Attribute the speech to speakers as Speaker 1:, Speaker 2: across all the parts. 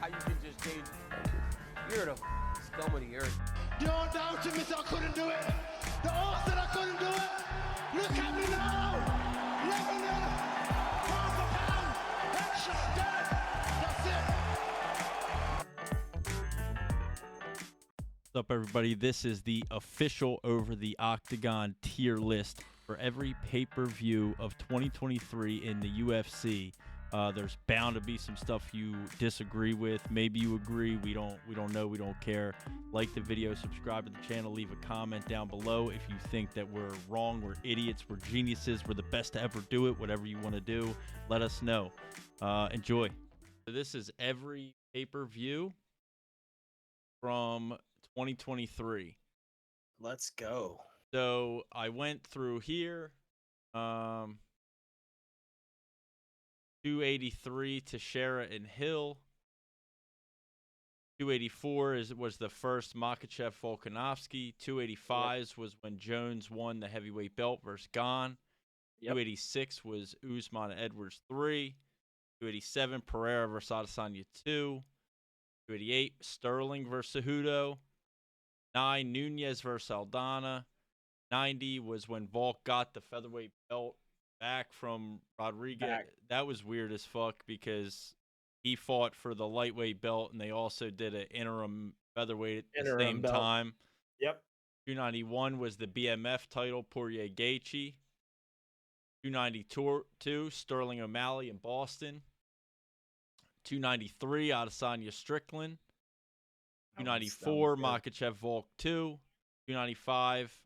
Speaker 1: How you can just change. You're the scum of the earth.
Speaker 2: Don't doubt me, I couldn't do it. The horse said I couldn't do it. Look at me now. Leveler, half a pound, headshot dead. That's it.
Speaker 3: What's up, everybody? This is the official Over the Octagon tier list for every pay-per-view of 2023 in the UFC. There's bound to be some stuff you disagree with. Maybe you agree. We don't know. We don't care. Like the video, subscribe to the channel, leave a comment down below if you think that we're wrong, we're idiots, we're geniuses, we're the best to ever do it. Whatever you want to do, let us know. Enjoy. So this is every pay-per-view from 2023.
Speaker 4: Let's go.
Speaker 3: So I went through here. 283 Teixeira and Hill. 284 was the first Makhachev Volkanovski. 285s was when Jones won the heavyweight belt versus Gane. 286 was Usman Edwards 3. 287 Pereira versus Adesanya 2. 288 Sterling versus Cejudo. 9 Nunez versus Aldana. 90 was when Volk got the featherweight belt back from Rodriguez. That was weird as fuck because he fought for the lightweight belt and they also did an interim featherweight at the same time.
Speaker 4: Yep.
Speaker 3: 291 was the BMF title, Poirier Gaethje. 292 Sterling O'Malley in Boston. 293 Adesanya Strickland. 294 Makhachev Volk 2. 295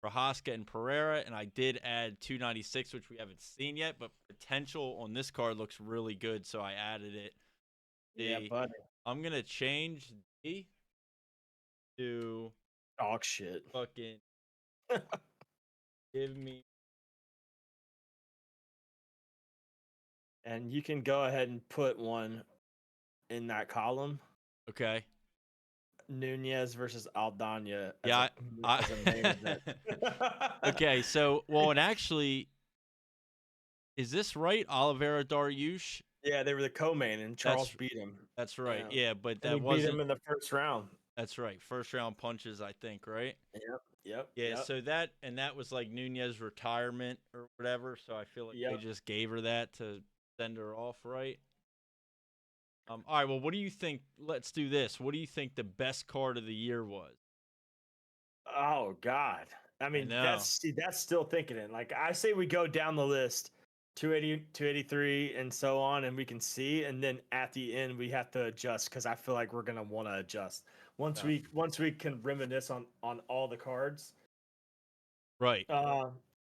Speaker 3: Prohaska and Pereira, and I did add 296, which we haven't seen yet, but potential on this card looks really good, so I added it.
Speaker 4: Yeah, buddy.
Speaker 3: I'm gonna change D to
Speaker 4: dog shit.
Speaker 3: Fucking give me.
Speaker 4: And you can go ahead and put one in that column.
Speaker 3: Okay.
Speaker 4: Nunez versus Aldana.
Speaker 3: Yeah, okay, so and actually, is this right? Oliveira Dariush.
Speaker 4: Yeah, they were the co-main, and Charles beat him.
Speaker 3: That's right. Yeah, but
Speaker 4: and
Speaker 3: that wasn't.
Speaker 4: Beat him in the first round.
Speaker 3: That's right. First round punches, I think. Right.
Speaker 4: Yep.
Speaker 3: Yeah. So that was like Nunez retirement or whatever. So I feel like they just gave her that to send her off, right? All right, well, what do you think? Let's do this. What do you think the best card of the year was?
Speaker 4: Oh, God. I mean, that's still thinking it. Like, I say we go down the list, 280, 283, and so on, and we can see. And then at the end, we have to adjust because I feel like we're going to want to adjust. Once we can reminisce on all the cards.
Speaker 3: Right.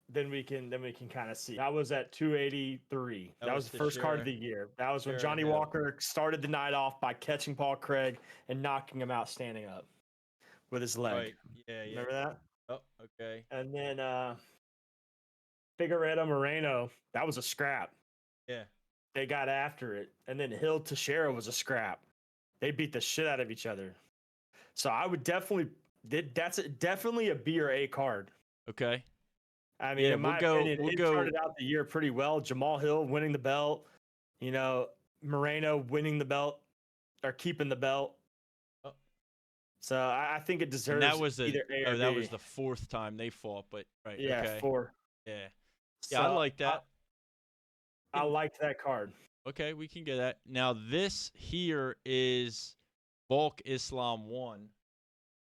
Speaker 4: Then we can kind of see. I was at 283. That was the first card of the year. That was when Johnny Walker started the night off by catching Paul Craig and knocking him out standing up with his leg.
Speaker 3: Right. Yeah.
Speaker 4: Remember that?
Speaker 3: Oh, okay.
Speaker 4: And then Figueiredo Moreno, that was a scrap.
Speaker 3: Yeah.
Speaker 4: They got after it. And then Hill Teixeira was a scrap. They beat the shit out of each other. So I would definitely definitely a B or A card.
Speaker 3: Okay.
Speaker 4: I mean, in my opinion, it started out the year pretty well. Jamal Hill winning the belt, Moreno winning the belt or keeping the belt.
Speaker 3: Oh.
Speaker 4: So I think it deserves.
Speaker 3: And that was
Speaker 4: either A or B.
Speaker 3: That was the fourth time they fought, but right.
Speaker 4: Yeah,
Speaker 3: okay.
Speaker 4: 4.
Speaker 3: Yeah.
Speaker 4: So
Speaker 3: I like that.
Speaker 4: I liked that card.
Speaker 3: Okay, we can get that. Now this here is Volk Islam 1.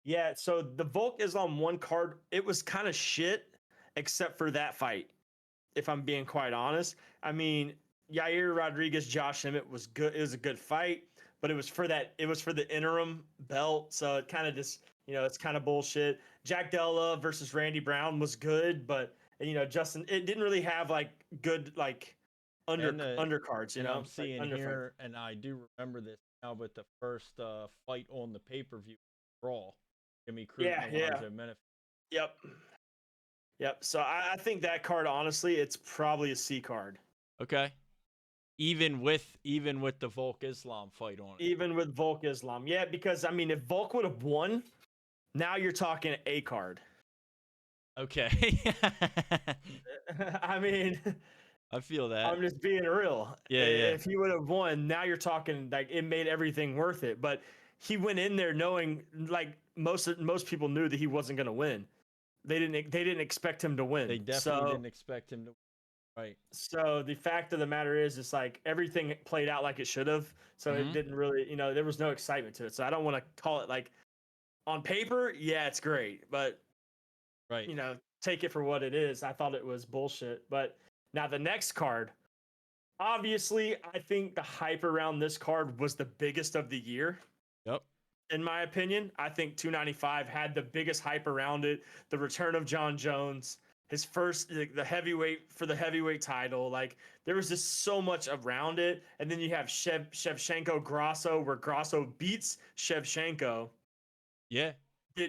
Speaker 4: Yeah, so the Volk Islam 1 card, it was kind of shit. Except for that fight, if I'm being quite honest. I mean, Yair Rodriguez, Josh Emmett was good. It was a good fight, but it was for the interim belt. So it kind of just, it's kind of bullshit. Jack Della versus Randy Brown was good, but Justin, it didn't really have like good undercards.
Speaker 3: I'm seeing here, and I do remember this now, but the first fight on the pay-per-view brawl, Jimmy Crute and Alonzo Menifee.
Speaker 4: Yep. So I think that card, honestly, it's probably a C card.
Speaker 3: Okay. Even with the Volk Islam fight on it.
Speaker 4: Even with Volk Islam, yeah. Because I mean, if Volk would have won, now you're talking A card.
Speaker 3: Okay.
Speaker 4: I mean,
Speaker 3: I feel that.
Speaker 4: I'm just being real.
Speaker 3: Yeah, yeah.
Speaker 4: If he would have won, now you're talking like it made everything worth it. But he went in there knowing like most people knew that he wasn't going to win. They didn't expect him to win.
Speaker 3: They definitely didn't expect him to. Right.
Speaker 4: So the fact of the matter is, it's like everything played out like it should have. So it didn't really, there was no excitement to it. So I don't want to call it like on paper. Yeah, it's great, but
Speaker 3: Right.
Speaker 4: take it for what it is. I thought it was bullshit. But now the next card, obviously, I think the hype around this card was the biggest of the year.
Speaker 3: Yep.
Speaker 4: In my opinion, I think 295 had the biggest hype around it. The return of John Jones, his first the heavyweight title. Like there was just so much around it. And then you have Shevchenko Grasso, where Grasso beats Shevchenko.
Speaker 3: Yeah.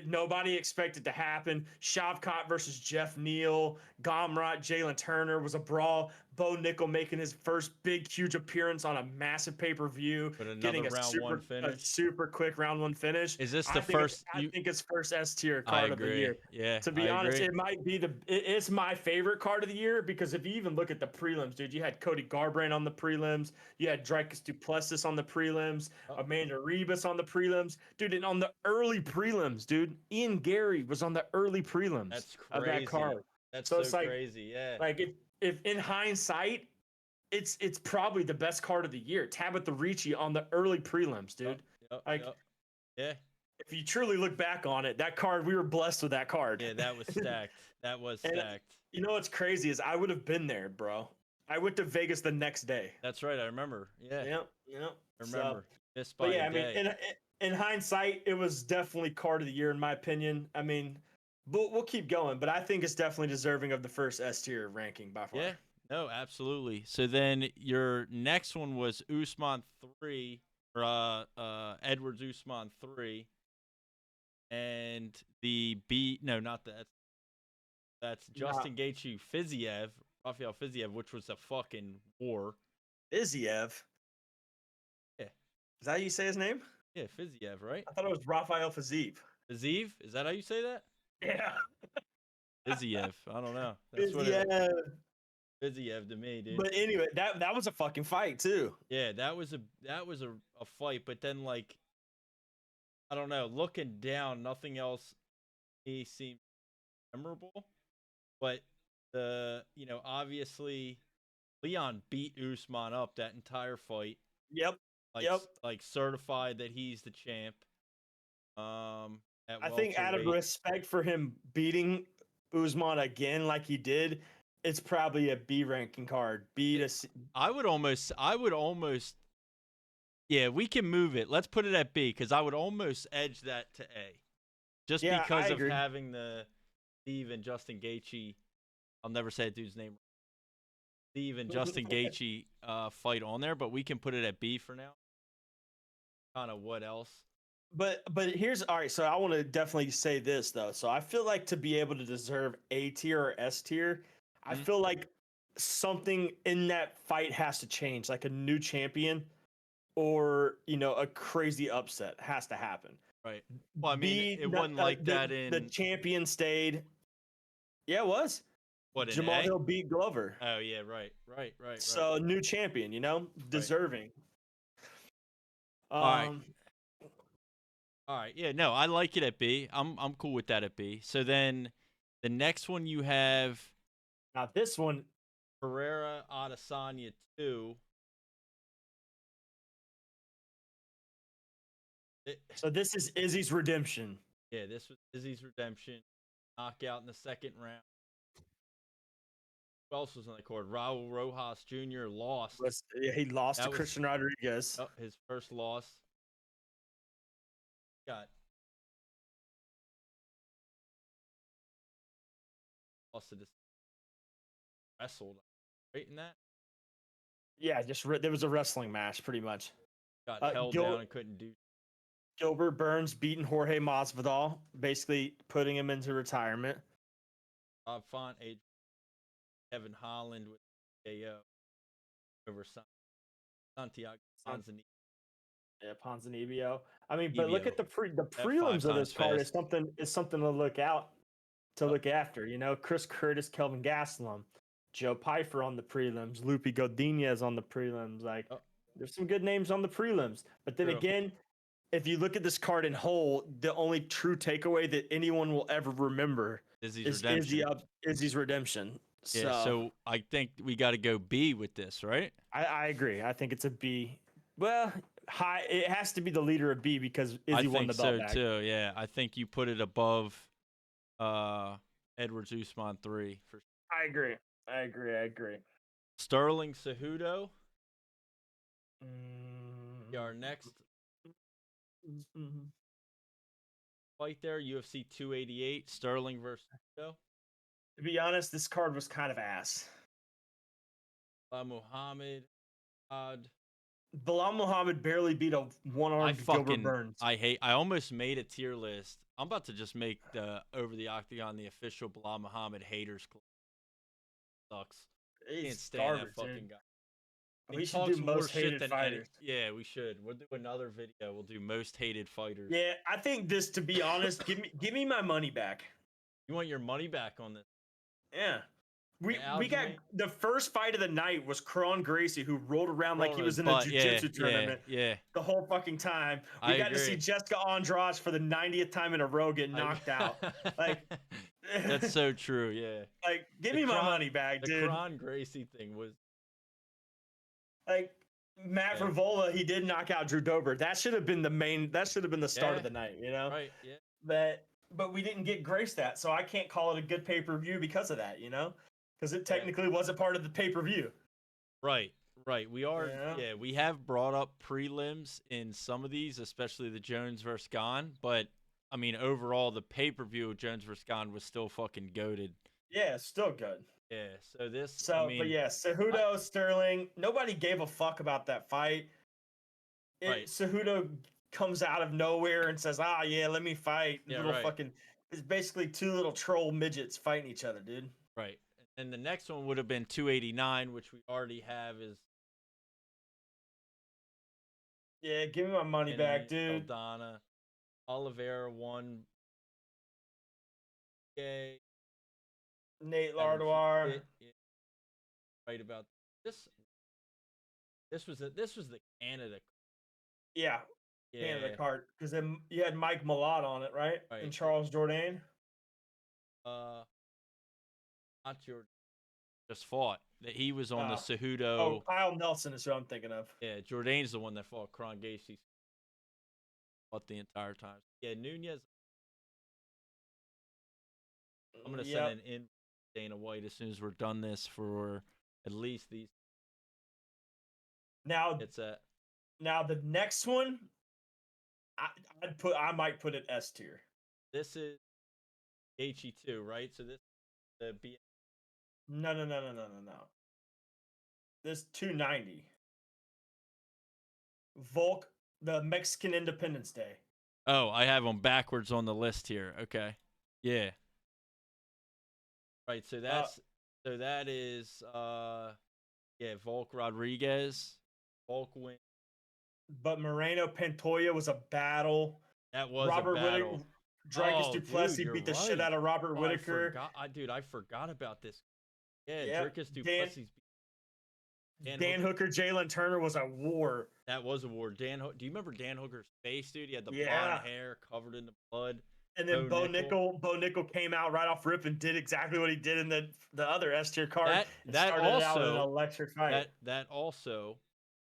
Speaker 4: Nobody expected to happen. Shavkat versus Jeff Neal, Gomrot, Jalen Turner was a brawl. Bo Nickel making his first big, huge appearance on a massive pay-per-view,
Speaker 3: But
Speaker 4: getting
Speaker 3: another round one
Speaker 4: a
Speaker 3: finish.
Speaker 4: super quick round one finish.
Speaker 3: Is this the first?
Speaker 4: I think it's first S tier
Speaker 3: I
Speaker 4: card of the
Speaker 3: agree.
Speaker 4: year.
Speaker 3: Yeah.
Speaker 4: To be
Speaker 3: I
Speaker 4: honest,
Speaker 3: agree.
Speaker 4: it might be it's my favorite card of the year, because if you even look at the prelims, dude, you had Cody Garbrandt on the prelims, you had Dricus Duplessis on the prelims, Amanda Ribas on the prelims, dude, and on the early prelims, dude, Ian Gary was on the early prelims
Speaker 3: That's
Speaker 4: of
Speaker 3: crazy.
Speaker 4: that card.
Speaker 3: That's
Speaker 4: So
Speaker 3: so
Speaker 4: it's like-
Speaker 3: crazy. Yeah.
Speaker 4: Like if in hindsight, it's probably the best card of the year. Tabitha Ricci on the early prelims, dude.
Speaker 3: Yep,
Speaker 4: like-
Speaker 3: yep. Yeah.
Speaker 4: If you truly look back on it, that card, we were blessed with that card.
Speaker 3: Yeah. That was stacked. That was
Speaker 4: And-
Speaker 3: stacked.
Speaker 4: You know what's crazy is I would have been there, bro. I went to Vegas the next day.
Speaker 3: That's right. I remember. Yeah.
Speaker 4: Yep.
Speaker 3: I remember. Missed by
Speaker 4: But yeah,
Speaker 3: a
Speaker 4: I mean,
Speaker 3: day.
Speaker 4: in hindsight, it was definitely card of the year in my opinion. I mean, but we'll keep going, but I think it's definitely deserving of the first S tier ranking by far.
Speaker 3: Yeah. No, absolutely. So then your next one was Usman 3, or Edwards Usman 3. And the B, no, not that. That's Justin Gaethje Fiziev, Rafael Fiziev, which was a fucking war.
Speaker 4: Fiziev.
Speaker 3: Yeah.
Speaker 4: Is that how you say his name?
Speaker 3: Yeah, Fiziev, right?
Speaker 4: I thought it was Rafael Fiziev.
Speaker 3: Fiziev? Is that how you say that?
Speaker 4: Yeah.
Speaker 3: Fiziev. I don't know. That's what
Speaker 4: Fiziev.
Speaker 3: Fiziev to me, dude.
Speaker 4: But anyway, that was a fucking fight too.
Speaker 3: Yeah, that was a fight, but then like I don't know, looking down, nothing else he seemed memorable. But obviously Leon beat Usman up that entire fight.
Speaker 4: Yep.
Speaker 3: Like certified that he's the champ.
Speaker 4: I think out of respect for him beating Usman again like he did, it's probably a B ranking card. B to C.
Speaker 3: I would almost yeah, we can move it. Let's put it at B, because I would almost edge that to A. Just
Speaker 4: Yeah,
Speaker 3: because
Speaker 4: I
Speaker 3: of
Speaker 4: agree.
Speaker 3: having the Steve and Justin Gaethje, I'll never say that dude's name. Steve and Justin Gaethje fight on there, but we can put it at B for now. Kind of what else?
Speaker 4: But here's all right. So I want to definitely say this though. So I feel like to be able to deserve A tier or S tier, I feel like something in that fight has to change, like a new champion, or a crazy upset has to happen.
Speaker 3: Right. Well, I mean,
Speaker 4: B,
Speaker 3: it wasn't like that
Speaker 4: the
Speaker 3: in
Speaker 4: champion stayed. Yeah, it was.
Speaker 3: what in
Speaker 4: Jamal
Speaker 3: A?
Speaker 4: Hill beat Glover.
Speaker 3: Oh yeah, right.
Speaker 4: So new champion, deserving.
Speaker 3: All right. All right. Yeah, no, I like it at B. I'm cool with that at B. So then the next one you have
Speaker 4: Now this one,
Speaker 3: Pereira Adesanya 2.
Speaker 4: so this is Izzy's redemption.
Speaker 3: Yeah, this was Izzy's redemption. Knockout in the second round. Who else was on the court? Raul Rojas Jr. lost.
Speaker 4: He lost
Speaker 3: That
Speaker 4: to
Speaker 3: was-
Speaker 4: Christian Rodriguez.
Speaker 3: Oh, his first loss. Got lost to this wrestled right in that.
Speaker 4: Yeah, there was a wrestling match, pretty much.
Speaker 3: Got held
Speaker 4: Gil-
Speaker 3: down and couldn't do.
Speaker 4: Gilbert Burns beating Jorge Masvidal, basically putting him into retirement.
Speaker 3: Rob Font, Kevin Holland with KO over Santiago Ponzinibbio.
Speaker 4: Yeah, Ponzinibbio. I mean, but look
Speaker 3: Ebio.
Speaker 4: at the prelims
Speaker 3: five
Speaker 4: of this
Speaker 3: times
Speaker 4: card
Speaker 3: fast.
Speaker 4: is something to look after. Chris Curtis, Kelvin Gastelum, Joe Pfeiffer on the prelims, Lupe Godinez on the prelims. Like,
Speaker 3: Oh.
Speaker 4: there's some good names on the prelims. But then
Speaker 3: True.
Speaker 4: again, if you look at this card in whole, the only true takeaway that anyone will ever remember
Speaker 3: Izzy's
Speaker 4: is
Speaker 3: redemption.
Speaker 4: Izzy's redemption.
Speaker 3: Yeah, so I think we got to go B with this, right?
Speaker 4: I agree. I think it's a B. Well, high. It has to be the leader of B because
Speaker 3: I
Speaker 4: Izzy won
Speaker 3: think
Speaker 4: the belt
Speaker 3: so
Speaker 4: back.
Speaker 3: too. Yeah, I think you put it above Edwards Usman 3 for
Speaker 4: I agree. I agree.
Speaker 3: Sterling Cejudo.
Speaker 4: Mm,
Speaker 3: Our next
Speaker 4: mhm.
Speaker 3: fight there, UFC 288, Sterling versus Cejudo.
Speaker 4: To be honest, this card was kind of ass.
Speaker 3: Muhammad.
Speaker 4: Bilal Muhammad barely beat a one-armed Gilbert Burns.
Speaker 3: I almost made a tier list. I'm about to just make the Over the Octagon the official Bilal Muhammad haters club. Sucks. Can't
Speaker 4: It's
Speaker 3: stand
Speaker 4: garbage,
Speaker 3: that fucking
Speaker 4: dude.
Speaker 3: guy.
Speaker 4: We
Speaker 3: He
Speaker 4: should
Speaker 3: talks
Speaker 4: do
Speaker 3: more
Speaker 4: most
Speaker 3: shit
Speaker 4: hated
Speaker 3: than
Speaker 4: fighters.
Speaker 3: Yeah, we should. We'll do another video. We'll do most hated fighters.
Speaker 4: Yeah, I think this. To be honest, give me my money back.
Speaker 3: You want your money back on this?
Speaker 4: Yeah. We
Speaker 3: The
Speaker 4: got
Speaker 3: Aljamain?
Speaker 4: the first fight of the night was Kron Gracie, who rolled around like he was in a
Speaker 3: But
Speaker 4: jiu-jitsu tournament
Speaker 3: Yeah.
Speaker 4: the whole fucking time. We
Speaker 3: I
Speaker 4: got to see
Speaker 3: agree.
Speaker 4: Jessica Andrade for the 90th time in a row get knocked out. Like
Speaker 3: That's so true. Yeah.
Speaker 4: like give
Speaker 3: The
Speaker 4: me my
Speaker 3: Kron-
Speaker 4: money back,
Speaker 3: The
Speaker 4: dude.
Speaker 3: Kron Gracie thing was
Speaker 4: Like Matt
Speaker 3: Yeah.
Speaker 4: Frivola, he did knock out Drew Dober. That should have been the main. That should have been the start
Speaker 3: Yeah.
Speaker 4: of the night, you know.
Speaker 3: right. Yeah.
Speaker 4: But we didn't get Grace that, so I can't call it a good pay-per-view because of that, you know, because it technically wasn't part of the pay-per-view.
Speaker 3: Right. We are.
Speaker 4: Yeah.
Speaker 3: We have brought up prelims in some of these, especially the Jones versus Gane. But I mean, overall, the pay-per-view of Jones versus Gane was still fucking goated.
Speaker 4: Yeah, it's still good.
Speaker 3: Yeah. So this.
Speaker 4: So,
Speaker 3: I mean,
Speaker 4: but yeah, Cejudo, Sterling, nobody gave a fuck about that fight.
Speaker 3: Right.
Speaker 4: Cejudo comes out of nowhere and says, "Ah, yeah, let me fight."
Speaker 3: Yeah,
Speaker 4: little
Speaker 3: right.
Speaker 4: fucking. It's basically two little troll midgets fighting each other, dude.
Speaker 3: Right. And the next one would have been 289, which we already have is
Speaker 4: Yeah, give me my money back, dude.
Speaker 3: Aldana. Oliveira won. Yay.
Speaker 4: Nate
Speaker 3: That was
Speaker 4: Lardoir.
Speaker 3: it. Yeah. Right about this. This was the Canada.
Speaker 4: Yeah,
Speaker 3: Yeah.
Speaker 4: Canada card because then you had Mike Malott on it, right?
Speaker 3: Right.
Speaker 4: And Charles Jourdain.
Speaker 3: Not your just fought. That he was on the
Speaker 4: Oh,
Speaker 3: Cejudo.
Speaker 4: Kyle Nelson is who I'm thinking of.
Speaker 3: Yeah, Jourdain's the one that fought Kron Gacy. Fought the entire time. Yeah, Nunez. I'm gonna
Speaker 4: Yep.
Speaker 3: send an in Dana White as soon as we're done this for at least these.
Speaker 4: Now,
Speaker 3: It's a
Speaker 4: the next one, I might put it S tier.
Speaker 3: this is HE2, right? So this the B.
Speaker 4: No. This 290. Volk, the Mexican Independence Day.
Speaker 3: Oh, I have them backwards on the list here. Okay, yeah. Right. So that is Volk Rodriguez. Volk win.
Speaker 4: But Moreno Pantoja was a battle.
Speaker 3: That was
Speaker 4: Robert
Speaker 3: a battle.
Speaker 4: Dricus
Speaker 3: Oh,
Speaker 4: Duplessis
Speaker 3: dude,
Speaker 4: beat the
Speaker 3: you're
Speaker 4: shit
Speaker 3: right.
Speaker 4: out of Robert
Speaker 3: Oh,
Speaker 4: Whitaker.
Speaker 3: I forgot about this. Yeah,
Speaker 4: Yep.
Speaker 3: Dricus Duplessis.
Speaker 4: Dan Hooker, Jalen Turner was a war.
Speaker 3: That was a war. Do you remember Dan Hooker's face, dude? He had the
Speaker 4: Yeah.
Speaker 3: blonde hair covered in the blood.
Speaker 4: And then Bo Nickel came out right off rip and did exactly what he did in the other S tier card.
Speaker 3: That
Speaker 4: started out
Speaker 3: also
Speaker 4: an electric fight.
Speaker 3: that also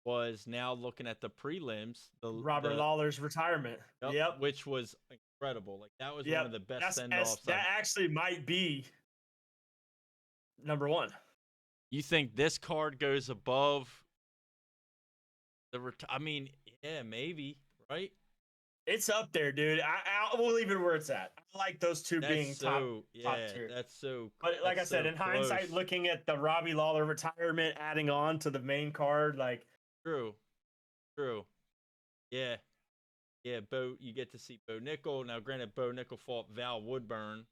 Speaker 3: was now looking at the prelims.
Speaker 4: Robert Lawler's retirement. Yep.
Speaker 3: Which was incredible. Like that was one of the best send-offs.
Speaker 4: That actually might be number one.
Speaker 3: You think this card goes above the I mean, yeah, maybe, right?
Speaker 4: It's up there, dude. We'll leave it where it's at. I like those two being top tier.
Speaker 3: That's so.
Speaker 4: But like I said,
Speaker 3: so
Speaker 4: in hindsight, looking at the Robbie Lawler retirement, adding on to the main card, like
Speaker 3: true. Yeah. Bo, you get to see Bo Nickel. Now, granted, Bo Nickel fought Val Woodburn.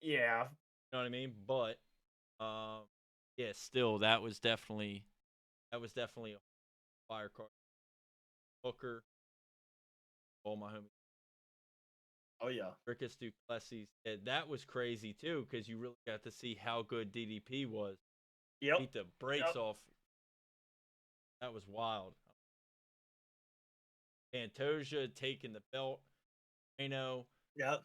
Speaker 4: yeah,
Speaker 3: You know what I mean? But, yeah, still, that was definitely a fire card. Hooker. All my homies.
Speaker 4: oh yeah,
Speaker 3: Dricus Duplessis. Yeah, that was crazy too, because you really got to see how good DDP was.
Speaker 4: Yep.
Speaker 3: beat the brakes off. That was wild. Pantoja taking the belt. Reno.
Speaker 4: Yep.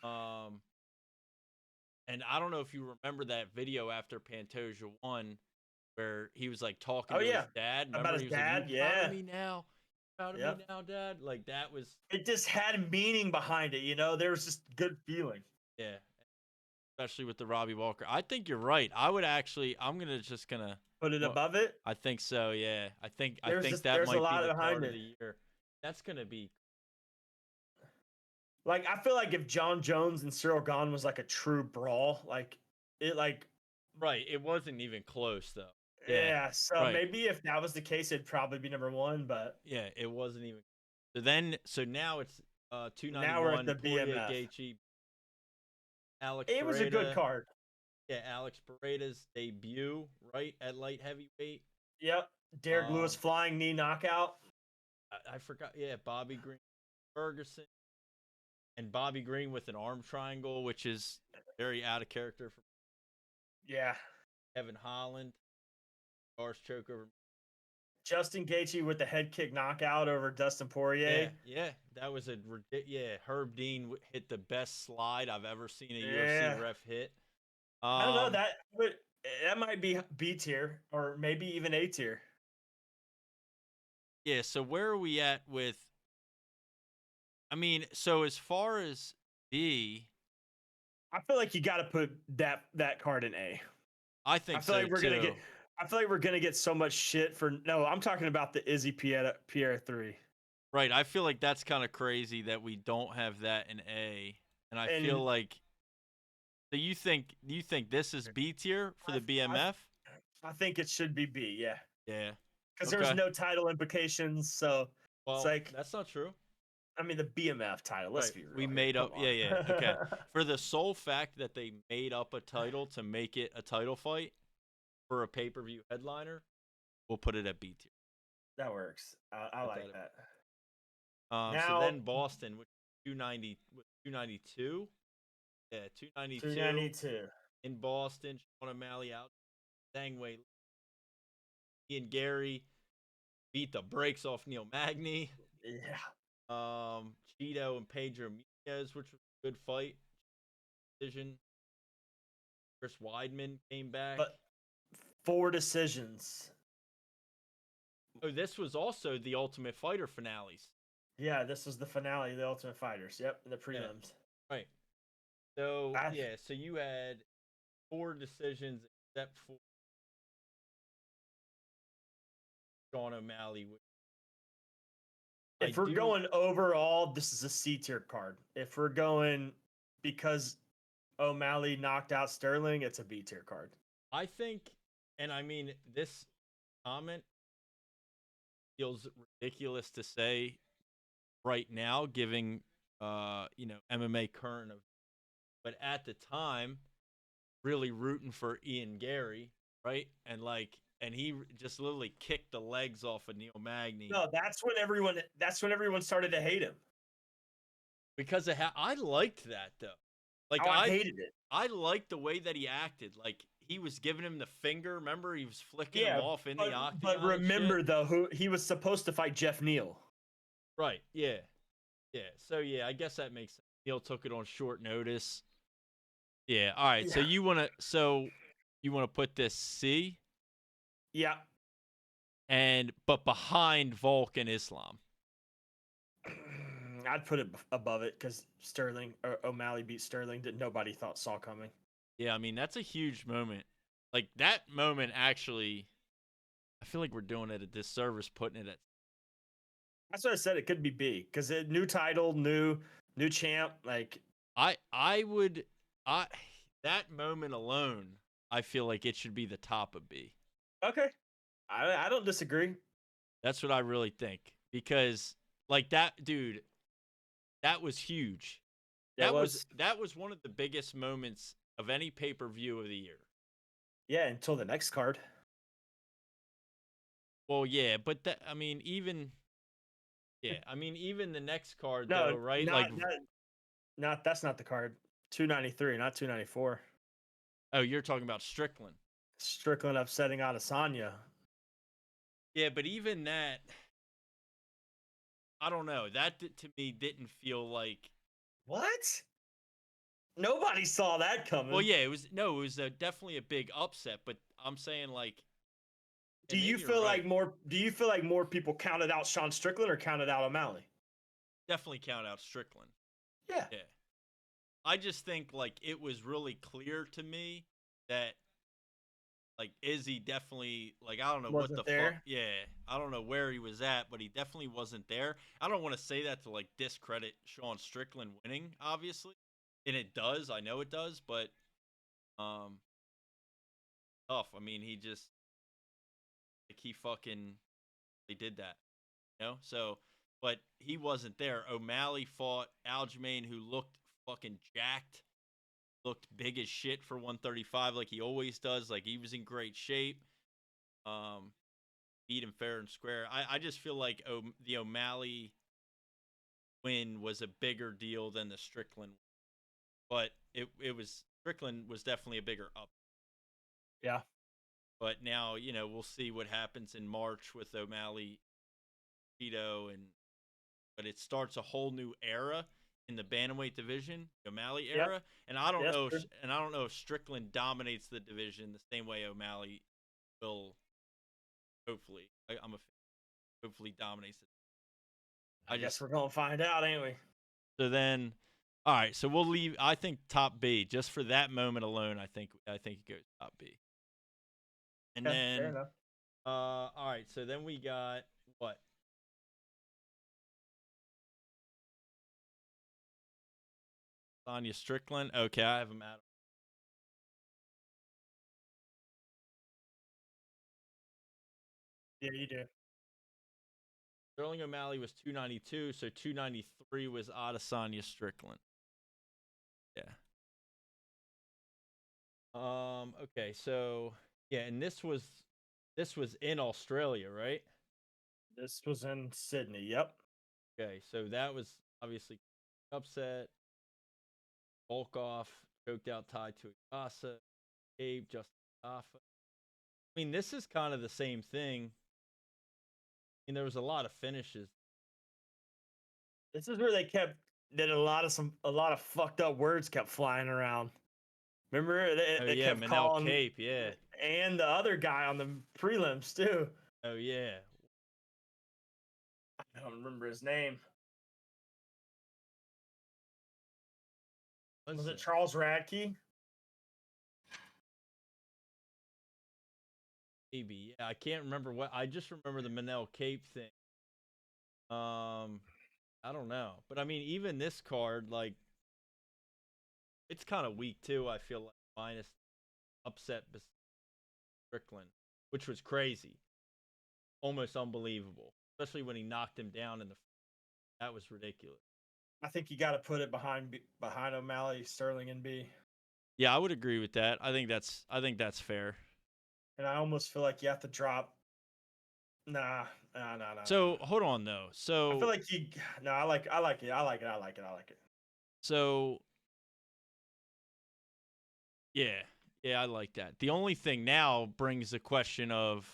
Speaker 3: And I don't know if you remember that video after Pantoja won, where he was like talking
Speaker 4: Oh,
Speaker 3: to
Speaker 4: yeah.
Speaker 3: his dad. Remember,
Speaker 4: About his
Speaker 3: he was
Speaker 4: dad?
Speaker 3: like, "You proud
Speaker 4: Yeah.
Speaker 3: of me now? Proud of
Speaker 4: Yep.
Speaker 3: me now, Dad?" Like that was.
Speaker 4: It just had meaning behind it, you know. There was just good feeling.
Speaker 3: Yeah, especially with the Robbie Walker. I think you're right. I would actually. I'm just gonna
Speaker 4: Put it
Speaker 3: well,
Speaker 4: above it.
Speaker 3: I think so. Yeah, I think that
Speaker 4: There's a
Speaker 3: might be
Speaker 4: lot
Speaker 3: the
Speaker 4: behind
Speaker 3: card of
Speaker 4: it.
Speaker 3: the year. That's gonna be
Speaker 4: Like, I feel like if John Jones and Cyril Gahn was like a true brawl, like it, like
Speaker 3: right. It wasn't even close though.
Speaker 4: yeah. So
Speaker 3: right.
Speaker 4: maybe if that was the case, it'd probably be number one. But
Speaker 3: Yeah, it wasn't even. So now it's
Speaker 4: now we're at
Speaker 3: 291.
Speaker 4: the
Speaker 3: Poirier,
Speaker 4: BMF.
Speaker 3: Gaethje, Alex.
Speaker 4: It was a good
Speaker 3: Pereira.
Speaker 4: card.
Speaker 3: Yeah, Alex Pereira's debut, right, at light heavyweight.
Speaker 4: Yep. Derek Lewis flying knee knockout.
Speaker 3: I forgot. Yeah, Bobby Green, Ferguson, and Bobby Green with an arm triangle, which is very out of character for
Speaker 4: Yeah.
Speaker 3: Kevin Holland. Bars choke over.
Speaker 4: Justin Gaethje with the head kick knockout over Dustin Poirier.
Speaker 3: Yeah, that was a Herb Dean hit the best slide I've ever seen a
Speaker 4: Yeah.
Speaker 3: UFC ref hit.
Speaker 4: I don't know, that might be B tier or maybe even A tier.
Speaker 3: Yeah, so where are we at with? I mean, so as far as B,
Speaker 4: I feel like you got to put that card in A.
Speaker 3: I think
Speaker 4: I feel
Speaker 3: so
Speaker 4: like we're
Speaker 3: too.
Speaker 4: gonna get. I feel like we're gonna get so much shit for. No, I'm talking about the Izzy Pierre 3.
Speaker 3: Right, I feel like that's kind of crazy that we don't have that in A, and I feel like. So you think this is B tier for the BMF?
Speaker 4: I think it should be B. Yeah.
Speaker 3: Yeah.
Speaker 4: Because there's no title implications, so
Speaker 3: well,
Speaker 4: it's like
Speaker 3: that's not true.
Speaker 4: I mean, the BMF title. Let's be real.
Speaker 3: We made up. Yeah. Okay. For the sole fact that they made up a title to make it a title fight for a pay-per-view headliner, we'll put it at B tier.
Speaker 4: That works. I like that.
Speaker 3: So then Boston, which 292. Yeah, 292.
Speaker 4: 292
Speaker 3: in Boston. Sean O'Malley out. Dangway. Ian Gary beat the brakes off Neil Magny.
Speaker 4: Yeah.
Speaker 3: Cheeto and Pedro Munoz, which was a good fight. Decision. Chris Weidman came back.
Speaker 4: But 4 decisions.
Speaker 3: Oh, this was also the Ultimate Fighter finales.
Speaker 4: Yeah, this was the finale of the Ultimate Fighters. Yep, the prelims.
Speaker 3: Yeah. Right. So so you had 4 decisions except for Sean O'Malley.
Speaker 4: If we're going overall, this is a C tier card. If we're going because O'Malley knocked out Sterling, it's a B tier card.
Speaker 3: I think, and I mean, this comment feels ridiculous to say right now, giving MMA current of, but at the time, really rooting for Ian Gary, right? And he just literally kicked the legs off of Neil Magny.
Speaker 4: No, that's when everyone started to hate him.
Speaker 3: Because I liked that though. Like
Speaker 4: I hated it.
Speaker 3: I liked the way that he acted. Like he was giving him the finger. Remember, he was flicking him off in the octagon.
Speaker 4: But remember though, who he was supposed to fight Jeff Neal.
Speaker 3: Right. Yeah. Yeah. So yeah, I guess that makes sense. Neal took it on short notice. Yeah. All right. Yeah. So you want to put this C?
Speaker 4: Yeah.
Speaker 3: But behind Volk and Islam.
Speaker 4: I'd put it above it because O'Malley beat Sterling that nobody saw coming.
Speaker 3: Yeah, I mean that's a huge moment. Like that moment actually, I feel like we're doing it a disservice putting it at.
Speaker 4: That's what I said. It could be B because new title, new champ. Like
Speaker 3: that moment alone, I feel like it should be the top of B.
Speaker 4: Okay, I don't disagree.
Speaker 3: That's what I really think because like that dude, that was huge. That was one of the biggest moments of any pay-per-view of the year.
Speaker 4: Yeah, until the next card.
Speaker 3: Well, yeah, but even the next card though, right?
Speaker 4: That's not the card. 293, not 294.
Speaker 3: Oh, you're talking about Strickland.
Speaker 4: Strickland upsetting Adesanya.
Speaker 3: Yeah, but even that, I don't know. That to me didn't feel like.
Speaker 4: What? Nobody saw that coming.
Speaker 3: Well, yeah, it was definitely a big upset. But I'm saying like,
Speaker 4: Do
Speaker 3: and
Speaker 4: you
Speaker 3: maybe you're
Speaker 4: feel
Speaker 3: right.
Speaker 4: like more? Do you feel like more people counted out Sean Strickland or counted out O'Malley?
Speaker 3: Definitely count out Strickland.
Speaker 4: Yeah.
Speaker 3: Yeah. I just think like it was really clear to me that like Izzy definitely like I don't know what
Speaker 4: Wasn't
Speaker 3: the
Speaker 4: there?
Speaker 3: fuck. Yeah, I don't know where he was at, but he definitely wasn't there. I don't want to say that to like discredit Sean Strickland winning, obviously, and it does. I know it does, but um, tough. I mean, he just like he did that, you know. So, but he wasn't there. O'Malley fought Aljamain, who looked fucking jacked. Looked big as shit for 135 like he always does. Like he was in great shape. Beat him fair and square. I just feel like the O'Malley win was a bigger deal than the Strickland. But it was Strickland was definitely a bigger up.
Speaker 4: Yeah.
Speaker 3: But now, we'll see what happens in March with O'Malley, Tito, but it starts a whole new era in the bantamweight division, O'Malley era,
Speaker 4: Yep.
Speaker 3: and I don't
Speaker 4: That's
Speaker 3: know,
Speaker 4: true.
Speaker 3: if Strickland dominates the division the same way O'Malley will. Hopefully, I'm a fan. Hopefully dominates it.
Speaker 4: I guess we're gonna find out, ain't we?
Speaker 3: So then, all right. So we'll leave. I think top B just for that moment alone. I think it goes top B. And
Speaker 4: Okay,
Speaker 3: then,
Speaker 4: fair enough.
Speaker 3: all right. So then we got what? Sonya Strickland. Okay, I have him at.
Speaker 4: Yeah, you do.
Speaker 3: Sterling O'Malley was 292, so 293 was Adesanya Strickland. Yeah. Okay, so yeah, and this was in Australia, right?
Speaker 4: This was in Sydney. Yep.
Speaker 3: Okay, so that was obviously upset. Volkov choked out tied to Igasa, Abe, Justin Hoffa. I mean, this is kind of the same thing. I mean, there was a lot of finishes.
Speaker 4: This is where they kept that a lot of fucked up words kept flying around. Remember they
Speaker 3: Yeah,
Speaker 4: kept
Speaker 3: Manel
Speaker 4: calling
Speaker 3: Cape, yeah.
Speaker 4: and the other guy on the prelims too.
Speaker 3: Oh yeah.
Speaker 4: I don't remember his name. Was it Charles Radke?
Speaker 3: Maybe. Yeah, I can't remember what. I just remember the Manel Cape thing. I don't know, but I mean, even this card, like, it's kind of weak too. I feel like minus upset Strickland, which was crazy, almost unbelievable, especially when he knocked him down in the. That was ridiculous.
Speaker 4: I think you got to put it behind O'Malley, Sterling, and B.
Speaker 3: Yeah, I would agree with that. I think that's fair.
Speaker 4: And I almost feel like you have to drop. Nah.
Speaker 3: So hold on though. So
Speaker 4: I feel like you. No, I like it.
Speaker 3: So yeah, I like that. The only thing now brings the question of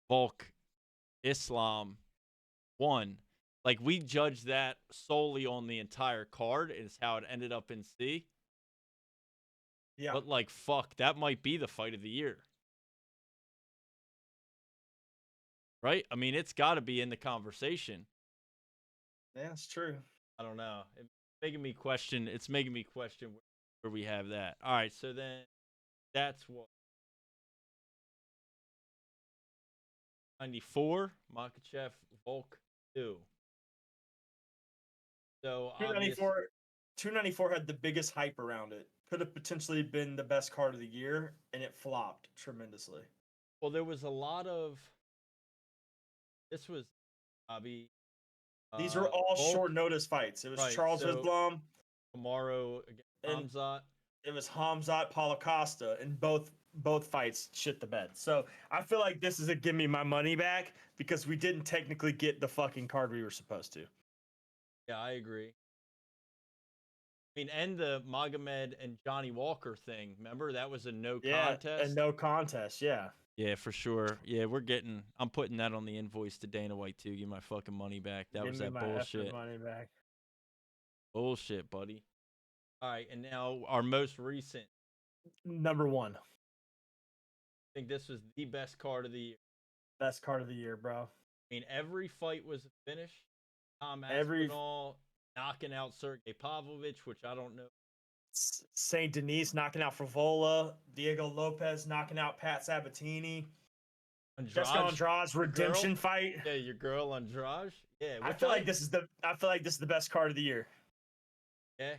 Speaker 3: Volk Islam one. Like we judged that solely on the entire card is how it ended up in C.
Speaker 4: Yeah.
Speaker 3: But like fuck, that might be the fight of the year. Right? I mean, it's got to be in the conversation.
Speaker 4: Yeah, it's true.
Speaker 3: I don't know. It's making me question where we have that. All right, so then that's what 94 Makachev Volk 2. So
Speaker 4: 294 had the biggest hype around it. Could have potentially been the best card of the year, and it flopped tremendously.
Speaker 3: Well, there was a lot of. This was Bobby.
Speaker 4: These were all
Speaker 3: Volk,
Speaker 4: short notice fights. It was
Speaker 3: right,
Speaker 4: Charles
Speaker 3: so
Speaker 4: Islam,
Speaker 3: Kamaru against Hamzat.
Speaker 4: It was Hamzat Paulo Costa, and both fights shit the bed. So I feel like this is a give me my money back because we didn't technically get the fucking card we were supposed to.
Speaker 3: Yeah, I agree. mean, and the Magomed and Johnny Walker thing. Remember that was a no
Speaker 4: Yeah,
Speaker 3: contest.
Speaker 4: and no contest. Yeah.
Speaker 3: Yeah, for sure. Yeah, I'm putting that on the invoice to Dana White too. Give my fucking money back. That
Speaker 4: Give
Speaker 3: was
Speaker 4: me
Speaker 3: that
Speaker 4: my
Speaker 3: bullshit.
Speaker 4: effing money back.
Speaker 3: Bullshit, buddy. All right, and now our most recent.
Speaker 4: Number 1.
Speaker 3: I think this was the best card of the year.
Speaker 4: Best card of the year, bro.
Speaker 3: I mean, every fight was a finish. Tom
Speaker 4: Every
Speaker 3: Aspinall knocking out Sergey Pavlovich, which I don't know.
Speaker 4: Saint Denis knocking out Frivola, Diego Lopez knocking out Pat Sabatini, Jessica Andrade's redemption fight.
Speaker 3: Yeah, your girl Andrade. Yeah,
Speaker 4: I feel like this is the best card of the year.
Speaker 3: Yeah,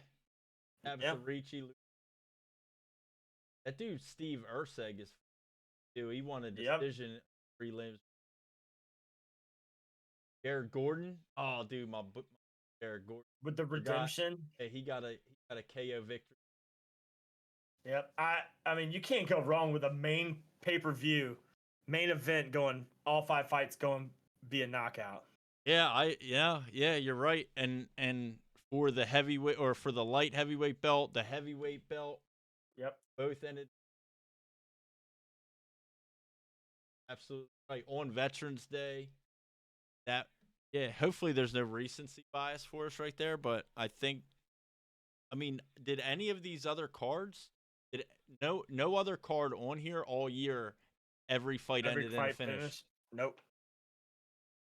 Speaker 3: Tabitha Ricci. That dude Steve Urseg is. Dude, he won a decision prelims. Jared Gordon. Oh, dude, my Jared Gordon
Speaker 4: with the redemption.
Speaker 3: Yeah, he got a KO victory.
Speaker 4: Yep. I mean, you can't go wrong with a main pay-per-view, main event going all 5 fights going be a knockout.
Speaker 3: Yeah, you're right. And for the heavyweight or for the light heavyweight belt, the heavyweight belt.
Speaker 4: Yep.
Speaker 3: Both ended. Absolutely right. On Veterans Day. Hopefully there's no recency bias for us right there, but I mean, did any of these other cards, no other card on here all year, every fight ended in a finish?
Speaker 4: Nope.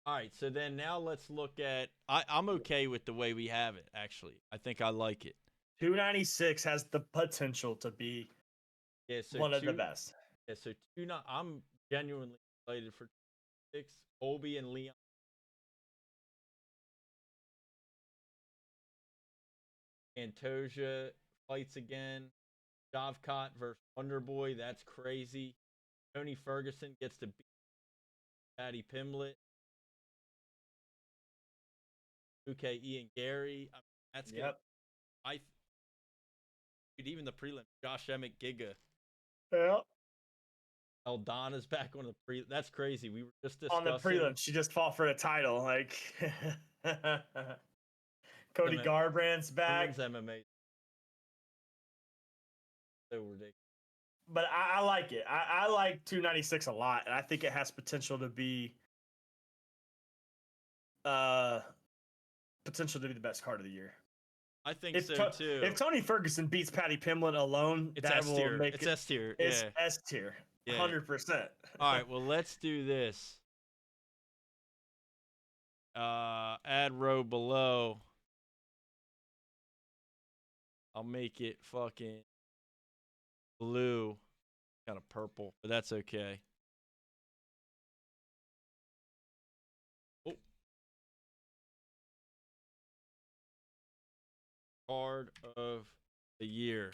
Speaker 3: All right, so then now let's look at, I'm okay with the way we have it, actually. I think I like it.
Speaker 4: 296 has the potential to be one of the best.
Speaker 3: Yeah, so I'm genuinely excited for 6, Colby and Leon. Antosia fights again. Shavkat versus Wonderboy. That's crazy. Tony Ferguson gets to beat Patty Pimblett. Okay, Ian Gary. I mean, that's good. Even the prelim. Josh Emmett Giga.
Speaker 4: Yeah.
Speaker 3: Aldana's back on the prelim. That's crazy. We were just discussing.
Speaker 4: On the prelim. She just fought for a title. Like, Cody Garbrandt's back.
Speaker 3: Women's MMA. So ridiculous.
Speaker 4: But I like it. I like 296 a lot, and I think it has potential to be the best card of the year.
Speaker 3: I think so too.
Speaker 4: If Tony Ferguson beats Patty Pimblett alone,
Speaker 3: it's
Speaker 4: that
Speaker 3: S
Speaker 4: will
Speaker 3: tier.
Speaker 4: make
Speaker 3: it's
Speaker 4: it
Speaker 3: S tier.
Speaker 4: It's S tier. 100%.
Speaker 3: All right, well, let's do this. Add row below. I'll make it fucking blue. Kind of purple, but that's okay. Oh. Card of the year.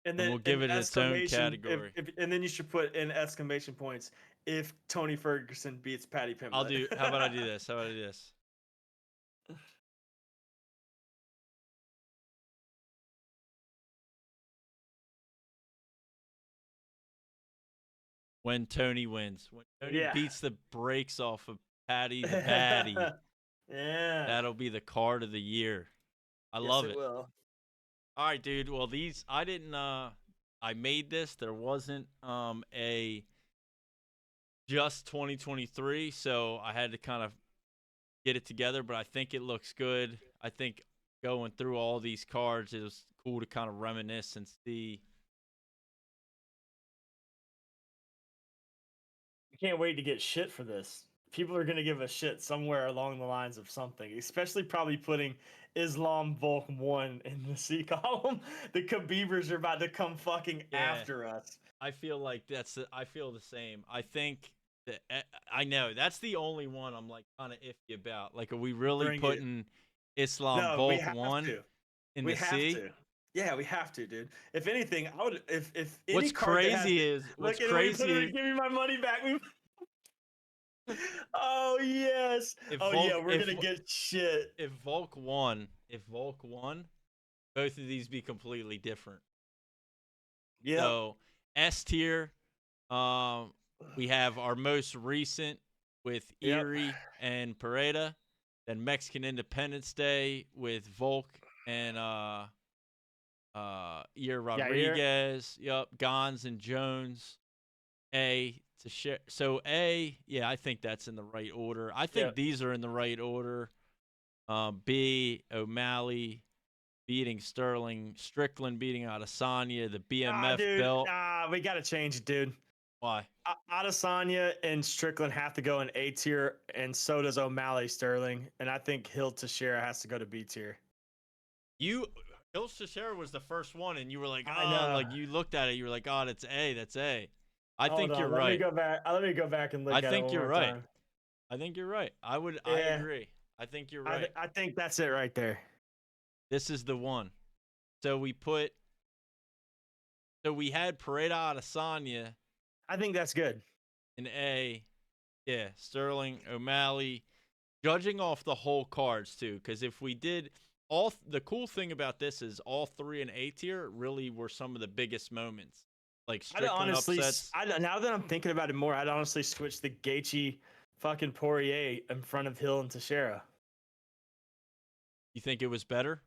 Speaker 3: And then we'll give it its own category.
Speaker 4: And then you should put in exclamation points if Tony Ferguson beats Patty Pimblett.
Speaker 3: How about I do this? When Tony wins. When Tony beats the brakes off of Patty the Patty.
Speaker 4: Yeah.
Speaker 3: That'll be the card of the year. I love it.
Speaker 4: Will.
Speaker 3: All right, dude. Well, these I didn't I made this. There wasn't a just 2023, so I had to kind of get it together, but I think it looks good. I think going through all these cards, it was cool to kind of reminisce and see.
Speaker 4: I can't wait to get shit for this. People are going to give a shit somewhere along the lines of something, especially probably putting Islam Volk 1 in the C column. The Khabibers are about to come fucking after us.
Speaker 3: I feel like I feel the same. I think that I know that's the only one I'm like kind of iffy about. Like, are we really putting Islam Volk 1 in the C?
Speaker 4: Yeah, we have to, dude. If anything, I would. If
Speaker 3: what's crazy is
Speaker 4: give me my money back. Oh yes. We're gonna get shit.
Speaker 3: If Volk won, both of these be completely different.
Speaker 4: Yeah.
Speaker 3: So S tier, we have our most recent with Erie and Pareda. Then Mexican Independence Day with Volk and Yair Rodriguez. Yep, Gons and Jones. A to share. So A, yeah, I think that's in the right order. I think these are in the right order. B, O'Malley beating Sterling, Strickland beating Adesanya, the BMF belt.
Speaker 4: We got to change it, dude.
Speaker 3: Why?
Speaker 4: Adesanya and Strickland have to go in A tier, and so does O'Malley, Sterling. And I think Hill Teixeira has to go to B tier.
Speaker 3: Hill Teixeira was the first one, and you were like,
Speaker 4: I know.
Speaker 3: like you looked at it, you were like, oh, that's A, that's A. I think you're
Speaker 4: Let
Speaker 3: right.
Speaker 4: Me go back. Let me go back and look at it.
Speaker 3: I think you're right.
Speaker 4: Time.
Speaker 3: I think you're right. I agree. I think you're right.
Speaker 4: I think that's it right there.
Speaker 3: This is the one. So we had Pereira Adesanya.
Speaker 4: I think that's good.
Speaker 3: In A. Yeah, Sterling, O'Malley. Judging off the whole cards, too, because if we did the cool thing about this is all three in A tier really were some of the biggest moments. Like Strickland upsets.
Speaker 4: Now that I'm thinking about it more, I'd honestly switch the Gaethje fucking Poirier in front of Hill and Teixeira.
Speaker 3: You think it was better?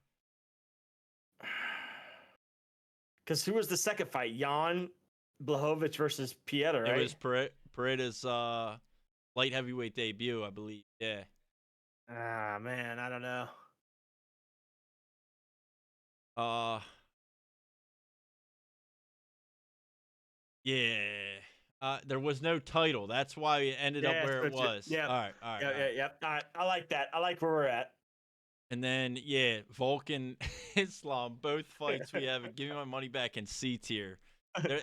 Speaker 4: Because who was the second fight? Jan Blachowicz versus Pieta, right?
Speaker 3: It was Pereira's light heavyweight debut, I believe. Yeah.
Speaker 4: Ah, man, I don't know.
Speaker 3: Yeah. There was no title. That's why it ended up where it was.
Speaker 4: Yeah.
Speaker 3: All right.
Speaker 4: All right. I like that. I like where we're at.
Speaker 3: And then, Vulcan, Islam, both fights we have. Give me my money back in C tier.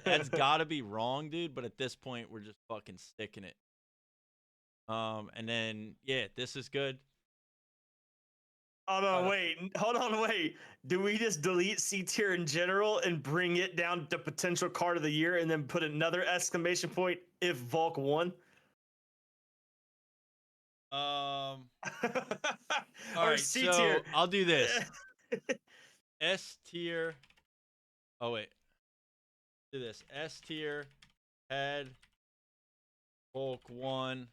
Speaker 3: That's got to be wrong, dude. But at this point, we're just fucking sticking it. And then, this is good.
Speaker 4: Hold on, wait. Do we just delete C tier in general and bring it down to potential card of the year and then put another exclamation point if Volk won?
Speaker 3: All
Speaker 4: or
Speaker 3: right,
Speaker 4: C
Speaker 3: so
Speaker 4: tier.
Speaker 3: I'll do this. S tier. Oh, wait. Do this. S tier. Head. Volk 1.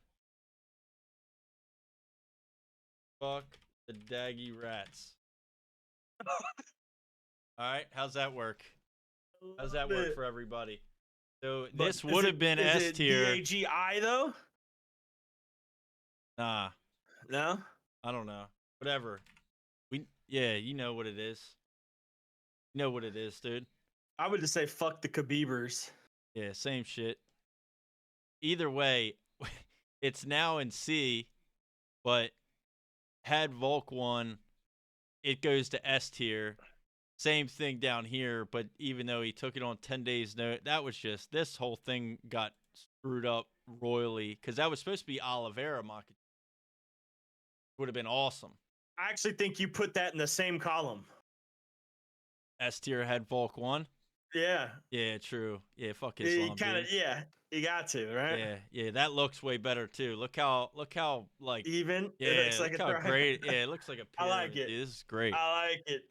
Speaker 3: Fuck the daggy rats. All right, how's that work? How's that work for everybody? So this would have been S tier.
Speaker 4: DAGI though?
Speaker 3: Nah.
Speaker 4: No?
Speaker 3: I don't know. Whatever. You know what it is. You know what it is, dude.
Speaker 4: I would just say fuck the Khabibers.
Speaker 3: Yeah, same shit. Either way, it's now in C, but had Volk won, it goes to S tier. Same thing down here, but even though he took it on 10 days note, that was just, this whole thing got screwed up royally because that was supposed to be Oliveira Makachev. Would have been awesome.
Speaker 4: I actually think you put that in the same column.
Speaker 3: S tier had Volk 1.
Speaker 4: Yeah.
Speaker 3: Yeah, true. Yeah, fuck Islam.
Speaker 4: You got to, right?
Speaker 3: Yeah, that looks way better too. Look how like
Speaker 4: even.
Speaker 3: Yeah,
Speaker 4: it looks like
Speaker 3: look how great. Yeah, it looks like a pyramid.
Speaker 4: I like it.
Speaker 3: Dude, this is great.
Speaker 4: I like it.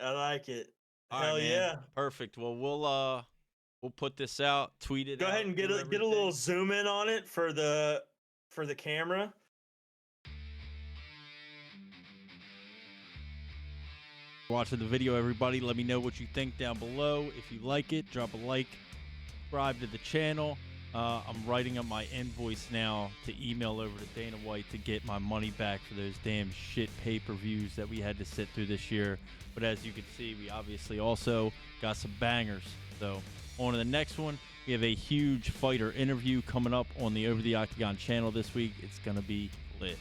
Speaker 3: All
Speaker 4: Hell
Speaker 3: right, man.
Speaker 4: yeah.
Speaker 3: Perfect. Well, we'll put this out, tweet it.
Speaker 4: Go ahead and get a little zoom in on it for the camera.
Speaker 3: Watching the video, everybody. Let me know what you think down below. If you like it, drop a like, subscribe to the channel. I'm writing up my invoice now to email over to Dana White to get my money back for those damn shit pay-per-views that we had to sit through this year. But as you can see, we obviously also got some bangers. So on to the next one. We have a huge fighter interview coming up on the Over the Octagon channel this week. It's going to be lit.